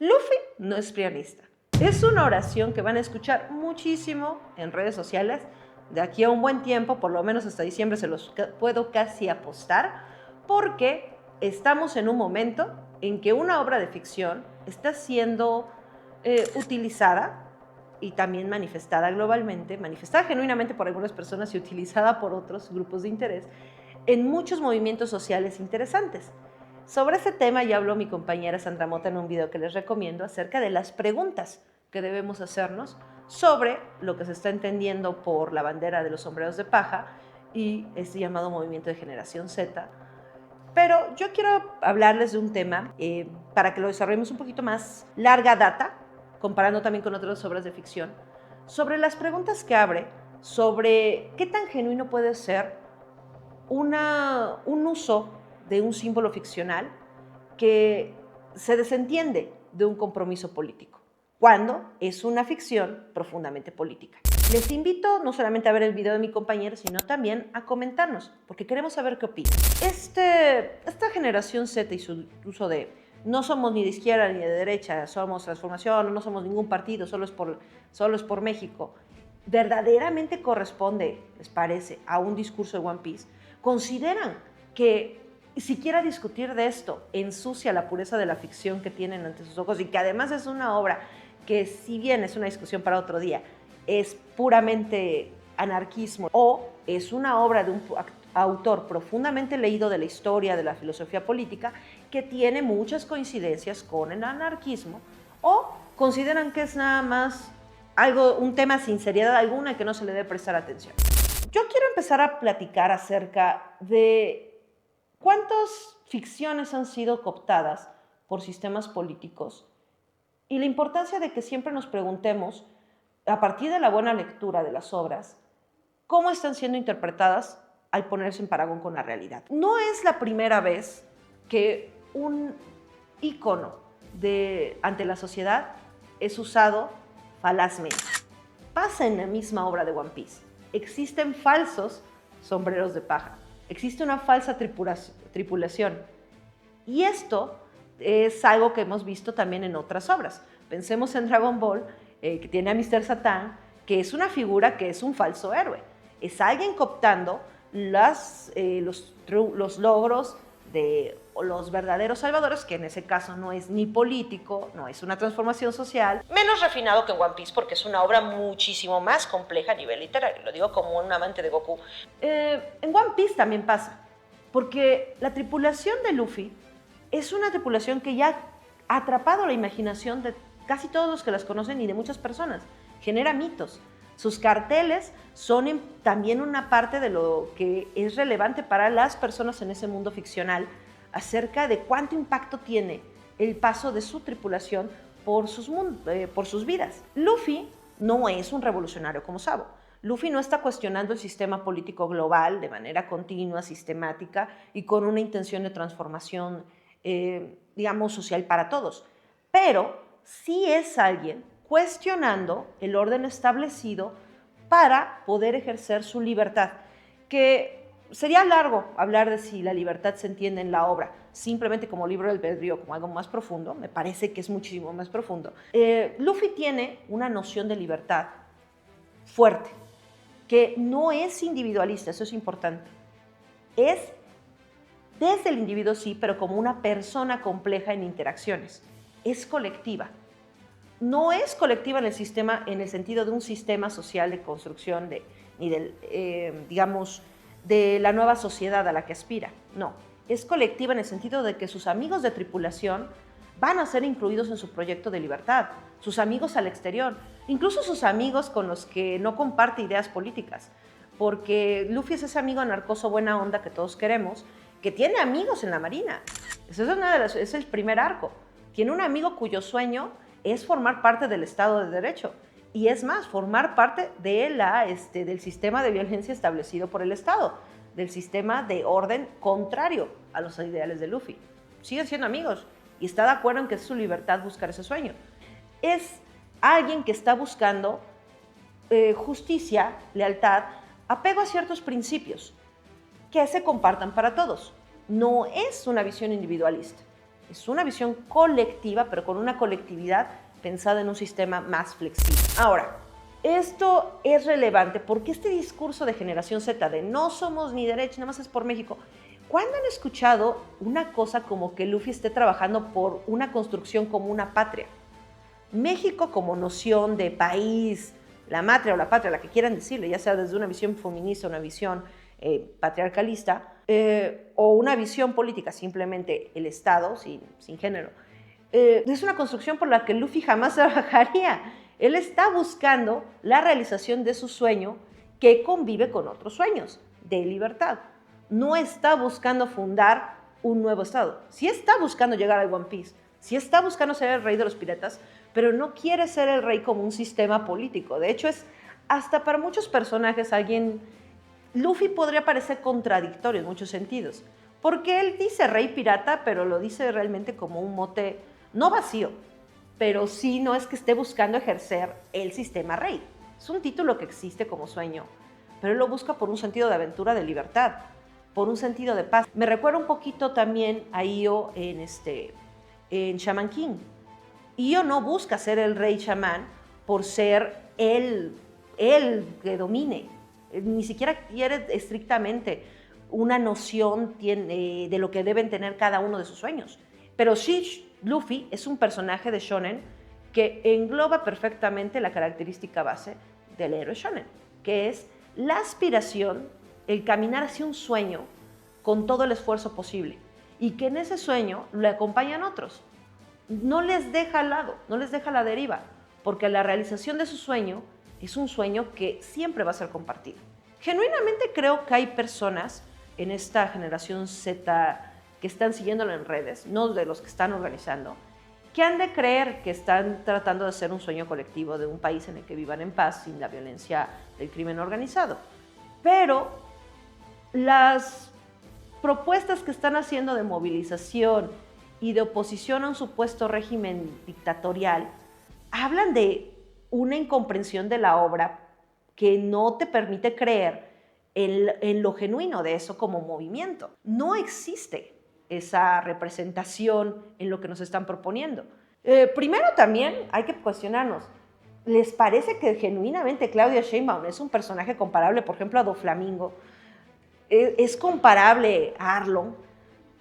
Luffy no es prianista. Es una oración que van a escuchar muchísimo en redes sociales de aquí a un buen tiempo, por lo menos hasta diciembre se los puedo casi apostar, porque estamos en un momento en que una obra de ficción está siendo utilizada y también manifestada globalmente, manifestada genuinamente por algunas personas y utilizada por otros grupos de interés en muchos movimientos sociales interesantes. Sobre ese tema ya habló mi compañera Sandra Mota en un video que les recomiendo acerca de las preguntas que debemos hacernos sobre lo que se está entendiendo por la bandera de los sombreros de paja y este llamado movimiento de generación Z. Pero yo quiero hablarles de un tema para que lo desarrollemos un poquito más larga data, comparando también con otras obras de ficción, sobre las preguntas que abre sobre qué tan genuino puede ser un uso de un símbolo ficcional que se desentiende de un compromiso político, cuando es una ficción profundamente política. Les invito no solamente a ver el video de mi compañero, sino también a comentarnos, porque queremos saber qué opinan. Esta generación Z y su uso de no somos ni de izquierda ni de derecha, somos transformación, no somos ningún partido, solo es por México, verdaderamente corresponde, les parece, a un discurso de One Piece. ¿Consideran que siquiera discutir de esto ensucia la pureza de la ficción que tienen ante sus ojos y que además es una obra que, si bien es una discusión para otro día, es puramente anarquismo o es una obra de un autor profundamente leído de la historia, de la filosofía política, que tiene muchas coincidencias con el anarquismo, o consideran que es nada más un tema sin seriedad alguna y que no se le debe prestar atención? Yo quiero empezar a platicar acerca de cuántas ficciones han sido cooptadas por sistemas políticos y la importancia de que siempre nos preguntemos, a partir de la buena lectura de las obras, cómo están siendo interpretadas al ponerse en parangón con la realidad. No es la primera vez que un ícono ante la sociedad es usado falazmente. Pasa en la misma obra de One Piece. Existen falsos sombreros de paja. Existe una falsa tripulación. Y esto es algo que hemos visto también en otras obras. Pensemos en Dragon Ball, que tiene a Mr. Satan, que es una figura que es un falso héroe. Es alguien cooptando los logros de los verdaderos salvadores, que en ese caso no es ni político, no es una transformación social, menos refinado que en One Piece, porque es una obra muchísimo más compleja a nivel literario, lo digo como un amante de Goku. En One Piece también pasa, porque la tripulación de Luffy es una tripulación que ya ha atrapado la imaginación de casi todos los que las conocen y de muchas personas, genera mitos. Sus carteles son también una parte de lo que es relevante para las personas en ese mundo ficcional acerca de cuánto impacto tiene el paso de su tripulación por sus vidas. Luffy no es un revolucionario como Sabo. Luffy no está cuestionando el sistema político global de manera continua, sistemática y con una intención de transformación, digamos, social para todos. Pero sí es alguien cuestionando el orden establecido para poder ejercer su libertad, que sería largo hablar de si la libertad se entiende en la obra simplemente como libro del albedrío, como algo más profundo. Me parece que es muchísimo más profundo. Luffy tiene una noción de libertad fuerte, que no es individualista, eso es importante. Es desde el individuo, sí, pero como una persona compleja en interacciones. Es colectiva. No es colectiva en el sentido de un sistema social de construcción ni digamos, de la nueva sociedad a la que aspira. No, es colectiva en el sentido de que sus amigos de tripulación van a ser incluidos en su proyecto de libertad, sus amigos al exterior, incluso sus amigos con los que no comparte ideas políticas, porque Luffy es ese amigo anarcoso buena onda que todos queremos, que tiene amigos en la Marina. Es el primer arco. Tiene un amigo cuyo sueño es formar parte del Estado de Derecho. Y es más, formar parte del sistema de violencia establecido por el Estado, del sistema de orden contrario a los ideales de Luffy. Siguen siendo amigos y está de acuerdo en que es su libertad buscar ese sueño. Es alguien que está buscando justicia, lealtad, apego a ciertos principios que se compartan para todos. No es una visión individualista. Es una visión colectiva, pero con una colectividad pensada en un sistema más flexible. Ahora, esto es relevante porque este discurso de generación Z de no somos ni derecha, nada más es por México. ¿Cuándo han escuchado una cosa como que Luffy esté trabajando por una construcción como una patria? México como noción de país, la matria o la patria, la que quieran decirle, ya sea desde una visión feminista, una visión patriarcalista, o una visión política, simplemente el Estado, sin género, es una construcción por la que Luffy jamás trabajaría. Él está buscando la realización de su sueño que convive con otros sueños de libertad. No está buscando fundar un nuevo Estado. Sí está buscando llegar al One Piece, sí está buscando ser el rey de los piratas, pero no quiere ser el rey como un sistema político. De hecho, es hasta para muchos personajes Luffy podría parecer contradictorio en muchos sentidos, porque él dice rey pirata, pero lo dice realmente como un mote no vacío, pero sí no es que esté buscando ejercer el sistema rey. Es un título que existe como sueño, pero él lo busca por un sentido de aventura, de libertad, por un sentido de paz. Me recuerda un poquito también a Io en Shaman King. Io no busca ser el rey chamán por ser él que domine. Ni siquiera quiere estrictamente una noción de lo que deben tener cada uno de sus sueños. Pero sí, Luffy es un personaje de shonen que engloba perfectamente la característica base del héroe shonen, que es la aspiración, el caminar hacia un sueño con todo el esfuerzo posible y que en ese sueño le acompañan otros. No les deja al lado, no les deja a la deriva, porque la realización de su sueño es un sueño que siempre va a ser compartido. Genuinamente creo que hay personas en esta generación Z que están siguiéndolo en redes, no de los que están organizando, que han de creer que están tratando de hacer un sueño colectivo de un país en el que vivan en paz sin la violencia del crimen organizado. Pero las propuestas que están haciendo de movilización y de oposición a un supuesto régimen dictatorial hablan de una incomprensión de la obra que no te permite creer en lo genuino de eso como movimiento. No existe esa representación en lo que nos están proponiendo. Primero también hay que cuestionarnos, ¿les parece que genuinamente Claudia Sheinbaum es un personaje comparable, por ejemplo, a Doflamingo? ¿Es comparable a Arlong?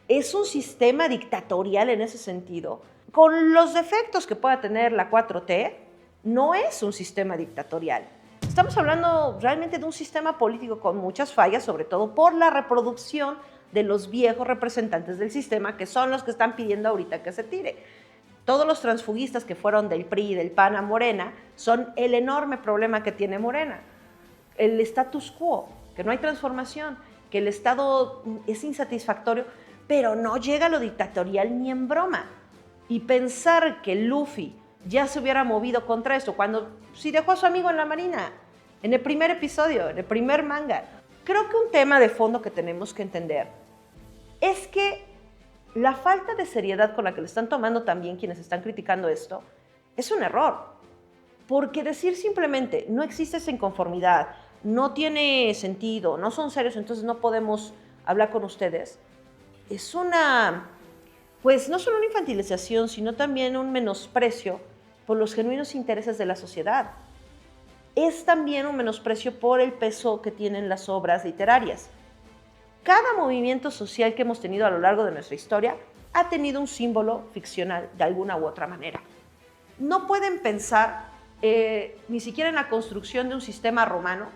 ¿Es un sistema dictatorial en ese sentido? Con los defectos que pueda tener la 4T, no es un sistema dictatorial. Estamos hablando realmente de un sistema político con muchas fallas, sobre todo por la reproducción de los viejos representantes del sistema, que son los que están pidiendo ahorita que se tire. Todos los transfugistas que fueron del PRI y del PAN a Morena son el enorme problema que tiene Morena. El status quo, que no hay transformación, que el Estado es insatisfactorio, pero no llega a lo dictatorial ni en broma. Y pensar que Luffy ya se hubiera movido contra esto, cuando si dejó a su amigo en la marina, en el primer episodio, en el primer manga. Creo que un tema de fondo que tenemos que entender es que la falta de seriedad con la que le están tomando también quienes están criticando esto es un error. Porque decir simplemente no existe esa inconformidad, no tiene sentido, no son serios, entonces no podemos hablar con ustedes, es pues no solo una infantilización, sino también un menosprecio por los genuinos intereses de la sociedad. Es también un menosprecio por el peso que tienen las obras literarias. Cada movimiento social que hemos tenido a lo largo de nuestra historia ha tenido un símbolo ficcional de alguna u otra manera. No pueden pensar ni siquiera en la construcción de un sistema romano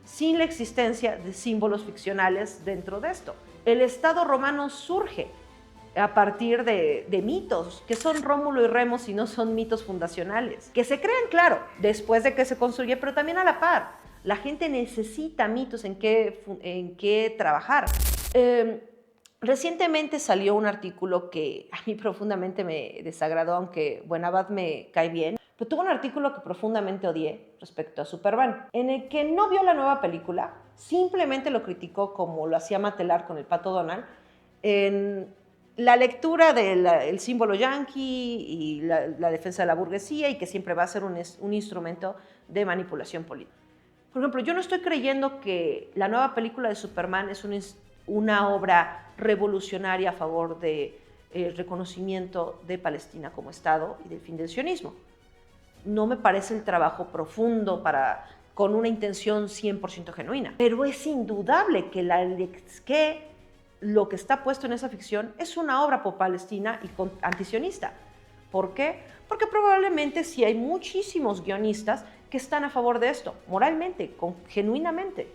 sin la existencia de símbolos ficcionales dentro de esto. El Estado romano surge a partir de mitos, que son Rómulo y Remo si no son mitos fundacionales, que se crean, claro, después de que se construye, pero también a la par. La gente necesita mitos en qué trabajar. Recientemente salió un artículo que a mí profundamente me desagradó, aunque Buenabad me cae bien, pero tuvo un artículo que profundamente odié respecto a Superman, en el que no vio la nueva película, simplemente lo criticó como lo hacía Matelar con el Pato Donald, en la lectura del símbolo yanqui y la defensa de la burguesía y que siempre va a ser un instrumento de manipulación política. Por ejemplo, yo no estoy creyendo que la nueva película de Superman es una obra revolucionaria a favor de el reconocimiento de Palestina como Estado y del fin del sionismo. No me parece el trabajo profundo con una intención 100% genuina, pero es indudable que lo que está puesto en esa ficción es una obra pro-palestina y antisionista. ¿Por qué? Porque probablemente sí hay muchísimos guionistas que están a favor de esto, moralmente, genuinamente,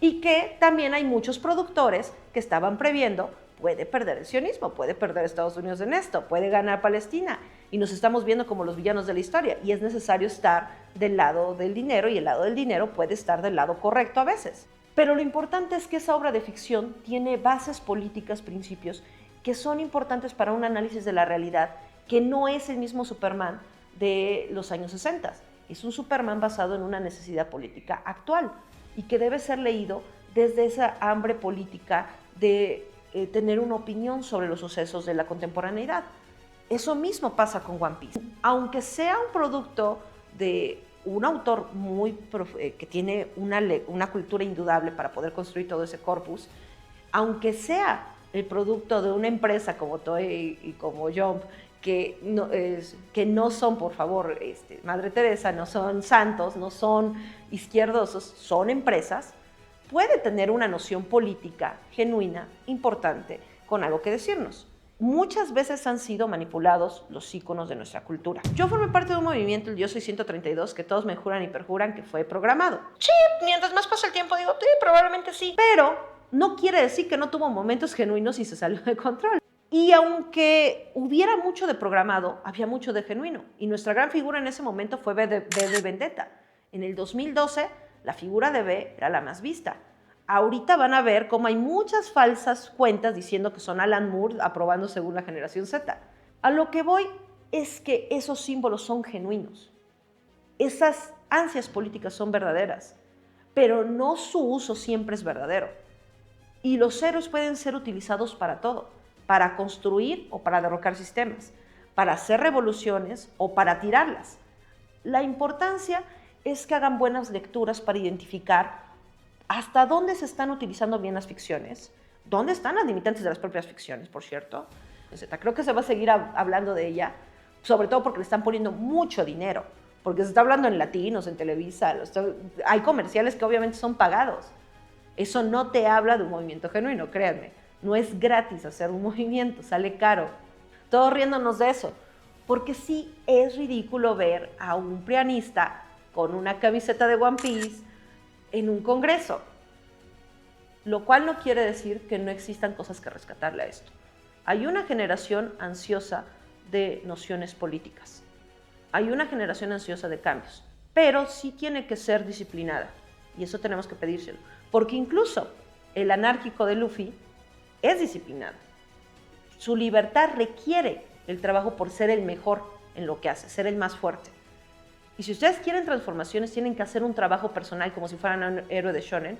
y que también hay muchos productores que estaban previendo: puede perder el sionismo, puede perder Estados Unidos en esto, puede ganar Palestina, y nos estamos viendo como los villanos de la historia, y es necesario estar del lado del dinero, y el lado del dinero puede estar del lado correcto a veces. Pero lo importante es que esa obra de ficción tiene bases políticas, principios, que son importantes para un análisis de la realidad, que no es el mismo Superman de los años 60. Es un Superman basado en una necesidad política actual y que debe ser leído desde esa hambre política de tener una opinión sobre los sucesos de la contemporaneidad. Eso mismo pasa con One Piece. Aunque sea un producto de un autor que tiene una cultura indudable para poder construir todo ese corpus, aunque sea el producto de una empresa como Toei y como Jump, que no son, por favor, Madre Teresa, no son santos, no son izquierdosos, son empresas, puede tener una noción política genuina, importante, con algo que decirnos. Muchas veces han sido manipulados los íconos de nuestra cultura. Yo formé parte de un movimiento, el Yo Soy 132, que todos me juran y perjuran que fue programado. Sí, mientras más pasa el tiempo digo, sí, probablemente sí. Pero no quiere decir que no tuvo momentos genuinos y se salió de control. Y aunque hubiera mucho de programado, había mucho de genuino. Y nuestra gran figura en ese momento fue V de Vendetta. En el 2012, la figura de V era la más vista. Ahorita van a ver cómo hay muchas falsas cuentas diciendo que son Alan Moore aprobando según la generación Z. A lo que voy es que esos símbolos son genuinos. Esas ansias políticas son verdaderas, pero no su uso siempre es verdadero. Y los héroes pueden ser utilizados para todo, para construir o para derrocar sistemas, para hacer revoluciones o para tirarlas. La importancia es que hagan buenas lecturas para identificar hasta dónde se están utilizando bien las ficciones, dónde están las limitantes de las propias ficciones, por cierto. Creo que se va a seguir hablando de ella, sobre todo porque le están poniendo mucho dinero, porque se está hablando en Latinos, en Televisa, hay comerciales que obviamente son pagados. Eso no te habla de un movimiento genuino, créanme. No es gratis hacer un movimiento, sale caro. Todos riéndonos de eso, porque sí es ridículo ver a un prianista con una camiseta de One Piece en un congreso, lo cual no quiere decir que no existan cosas que rescatarle a esto. Hay una generación ansiosa de nociones políticas, hay una generación ansiosa de cambios, pero sí tiene que ser disciplinada, y eso tenemos que pedírselo, porque incluso el anárquico de Luffy es disciplinado. Su libertad requiere el trabajo por ser el mejor en lo que hace, ser el más fuerte. Y si ustedes quieren transformaciones, tienen que hacer un trabajo personal como si fueran un héroe de shonen,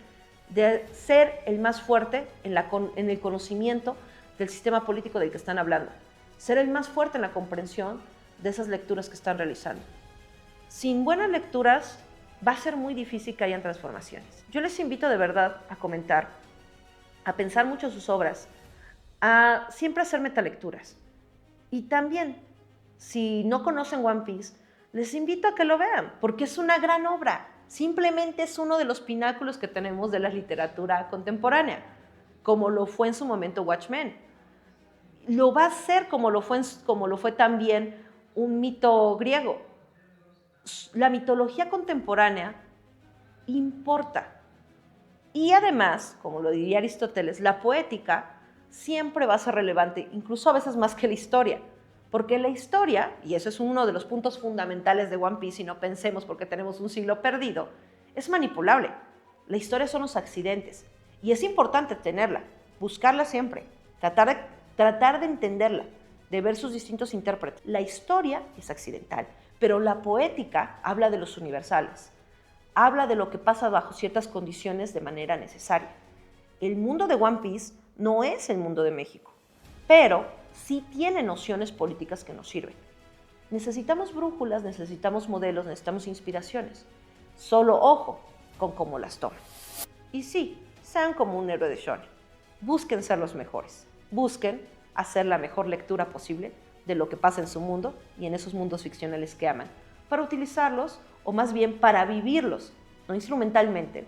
de ser el más fuerte en el conocimiento del sistema político del que están hablando, ser el más fuerte en la comprensión de esas lecturas que están realizando. Sin buenas lecturas va a ser muy difícil que hayan transformaciones. Yo les invito de verdad a comentar, a pensar mucho sus obras, a siempre hacer metalecturas. Y también, si no conocen One Piece, les invito a que lo vean, porque es una gran obra. Simplemente es uno de los pináculos que tenemos de la literatura contemporánea, como lo fue en su momento Watchmen. Lo va a ser como lo fue también un mito griego. La mitología contemporánea importa. Y además, como lo diría Aristóteles, la poética siempre va a ser relevante, incluso a veces más que la historia. Porque la historia, y eso es uno de los puntos fundamentales de One Piece, y no pensemos porque tenemos un siglo perdido, es manipulable. La historia son los accidentes, y es importante tenerla, buscarla siempre, tratar de entenderla, de ver sus distintos intérpretes. La historia es accidental, pero la poética habla de los universales, habla de lo que pasa bajo ciertas condiciones de manera necesaria. El mundo de One Piece no es el mundo de México, pero sí tiene nociones políticas que nos sirven. Necesitamos brújulas, necesitamos modelos, necesitamos inspiraciones. Solo ojo con cómo las toman. Y sí, sean como un héroe de shonen. Busquen ser los mejores. Busquen hacer la mejor lectura posible de lo que pasa en su mundo y en esos mundos ficcionales que aman, para utilizarlos, o más bien para vivirlos, no instrumentalmente,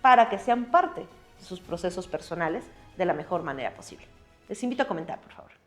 para que sean parte de sus procesos personales de la mejor manera posible. Les invito a comentar, por favor.